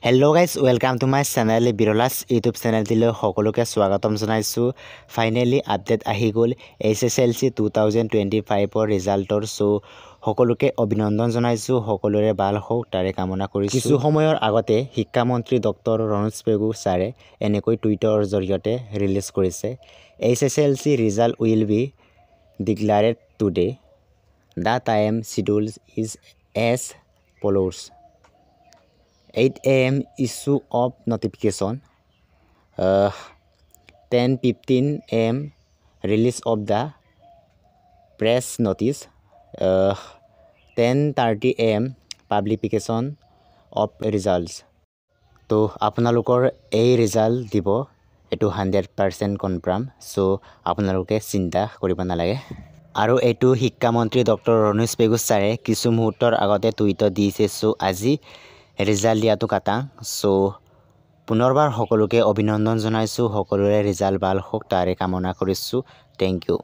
Hello guys, welcome to my channel Birolas YouTube channel tilo সকলোকে স্বাগতম জনাইছো। Finally update আহি গল SSLC 2025 ৰ ৰিজাল্টৰ সো সকলোকে অভিনন্দন জনাইছো। সকলোৰে ভাল হোক তাৰে কামনা কৰিছো। কিছু সময়ৰ আগতে শিক্ষা মন্ত্ৰী ডক্টৰ ৰনোজ পেগু ছাৰে এনেকৈ টুইটাৰৰ জৰিয়তে ৰিলিজ কৰিছে SSLC result will be declared today. The time schedule is as follows: 8 AM issue of notification, 10:15 AM release of the press notice, 10:30 AM publication of results. তো আপোনালোকৰ এই ৰিজাল্ট দিব এটো 100% কনফাৰ্ম। সো আপোনালোকে চিন্তা কৰিব নালাগে। আৰু এটো শিক্ষা মন্ত্ৰী ডক্টৰ ৰনোজ পেগু ছাৰে কিছু মুহূৰ্তৰ আগতে টুইটত দিছে। সো আজি ৰিজাল্ট দিয়াটো কাটা। সো পুনৰবাৰ সকলোকে অভিনন্দন জনাইছো। সকলোৰে ৰিজাল্ট ভাল হোক তাৰে কামনা কৰিছো। Thank U.